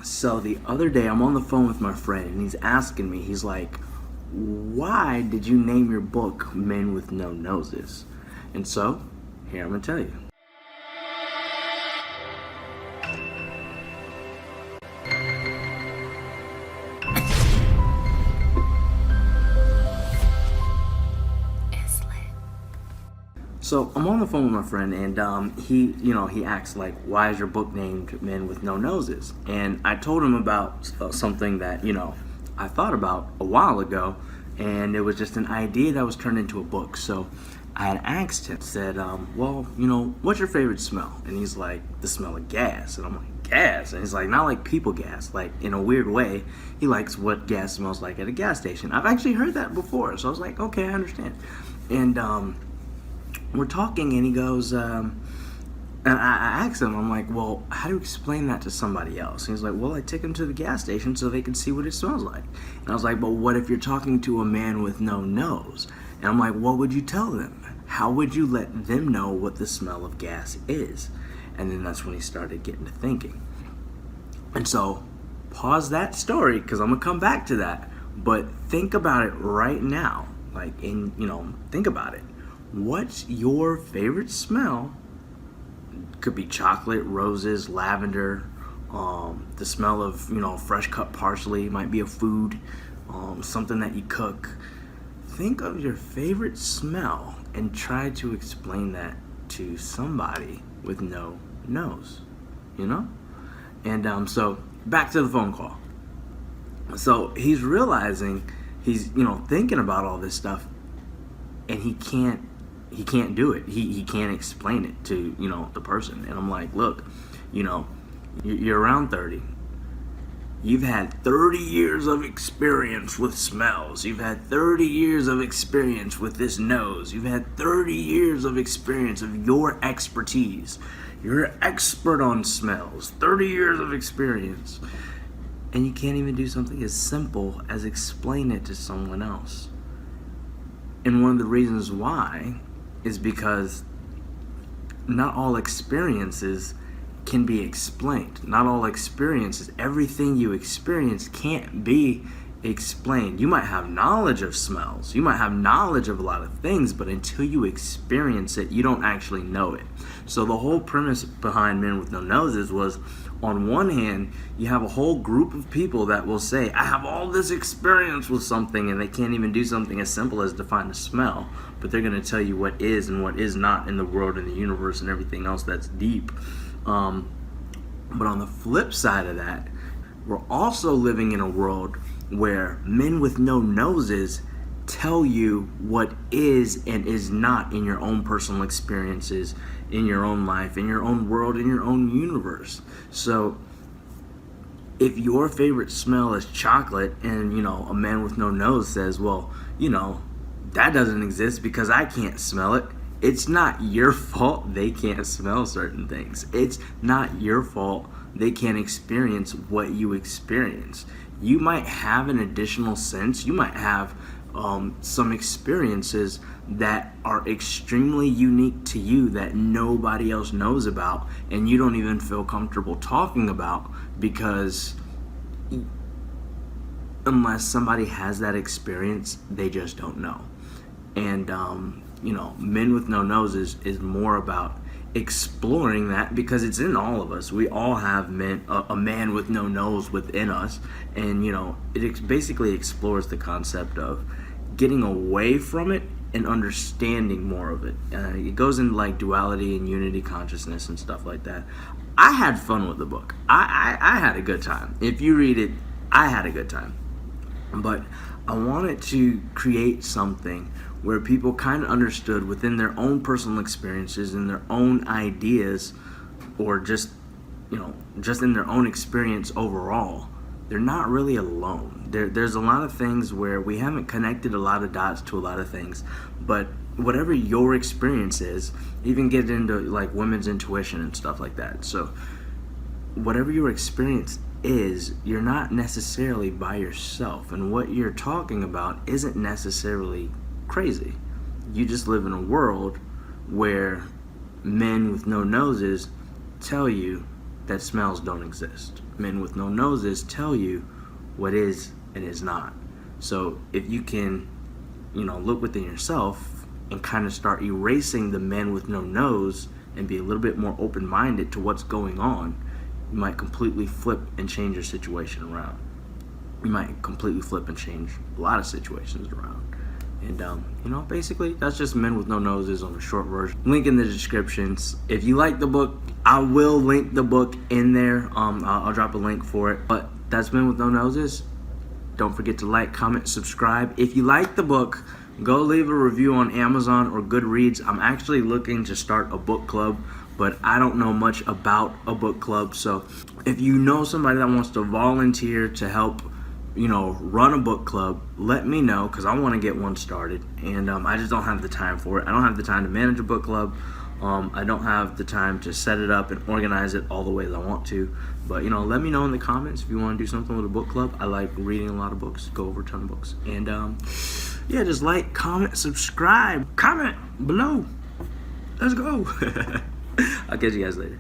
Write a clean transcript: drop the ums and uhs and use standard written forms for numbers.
So the other day, I'm on the phone with my friend, and he's asking me, he's like, why did you name your book Men with No Noses? And so, here I'm going to tell you. So I'm on the phone with my friend, and he asks, like, why is your book named Men with No Noses? And I told him about something that I thought about a while ago, and it was just an idea that was turned into a book. So I had asked him, said, well, what's your favorite smell? And he's like, the smell of gas. And I'm like, gas? And he's like, not like people gas, like in a weird way. He likes what gas smells like at a gas station. I've actually heard that before, so I was like, okay, I understand. And we're talking, and he goes, and I asked him, I'm like, well, how do you explain that to somebody else? And he's like, well, I take them to the gas station so they can see what it smells like. And I was like, but what if you're talking to a man with no nose? And I'm like, what would you tell them? How would you let them know what the smell of gas is? And then that's when he started getting to thinking. And so, pause that story, because I'm going to come back to that. But think about it right now. Think about it. What's your favorite smell? Could be chocolate, roses, lavender, the smell of fresh cut parsley. Might be a food, something that you cook. Think of your favorite smell and try to explain that to somebody with no nose. And so back to the phone call. So he's realizing he's thinking about all this stuff, and he can't do it. He can't explain it to the person. And I'm like, look, you're around 30. You've had 30 years of experience with smells. You've had 30 years of experience with this nose. You've had 30 years of experience of your expertise. You're an expert on smells. 30 years of experience. And you can't even do something as simple as explain it to someone else. And one of the reasons why is because not all experiences can be explained. Not all experiences, everything you experience can't be explained. You might have knowledge of smells, you might have knowledge of a lot of things, but until you experience it, you don't actually know it. So the whole premise behind Men with No Noses was, on one hand, you have a whole group of people that will say, I have all this experience with something, and they can't even do something as simple as define a smell, but they're going to tell you what is and what is not in the world and the universe and everything else that's deep. But on the flip side of that, we're also living in a world where men with no noses tell you what is and is not in your own personal experiences, in your own life, in your own world, in your own universe. So if your favorite smell is chocolate and a man with no nose says, well, that doesn't exist because I can't smell it, it's not your fault they can't smell certain things. It's not your fault they can't experience what you experience. You might have an additional sense. You might have some experiences that are extremely unique to you that nobody else knows about, and you don't even feel comfortable talking about, because unless somebody has that experience, they just don't know. And Men with No Noses is more about exploring that, because it's in all of us. We all have a man with no nose within us, and it basically explores the concept of getting away from it and understanding more of it. It goes into like duality and unity consciousness and stuff like that. I had fun with the book. I had a good time. If you read it, I had a good time. But I wanted to create something where people kind of understood within their own personal experiences and their own ideas, or just in their own experience overall, they're not really alone. There's a lot of things where we haven't connected a lot of dots to a lot of things, but whatever your experience is, even get into like women's intuition and stuff like that. So whatever your experience is, you're not necessarily by yourself, and what you're talking about isn't necessarily crazy. You just live in a world where men with no noses tell you that smells don't exist. men with no noses tell you what is and is not. So if you can, look within yourself and kind of start erasing the men with no nose and be a little bit more open-minded to what's going on, you might completely flip and change your situation around. You might completely flip and change a lot of situations around. And, basically, that's just Men with No Noses on a short version. Link in the descriptions. If you like the book, I will link the book in there. I'll drop a link for it. But that's Men with No Noses. Don't forget to like, comment, subscribe. If you like the book, go leave a review on Amazon or Goodreads. I'm actually looking to start a book club, but I don't know much about a book club. So if you know somebody that wants to volunteer to help, run a book club, let me know, because I want to get one started. And I just don't have the time for it. I don't have the time to manage a book club. I don't have the time to set it up and organize it all the way that I want to. But, let me know in the comments if you want to do something with a book club. I like reading a lot of books, go over a ton of books. And, just like, comment, subscribe, comment below. Let's go. I'll catch you guys later.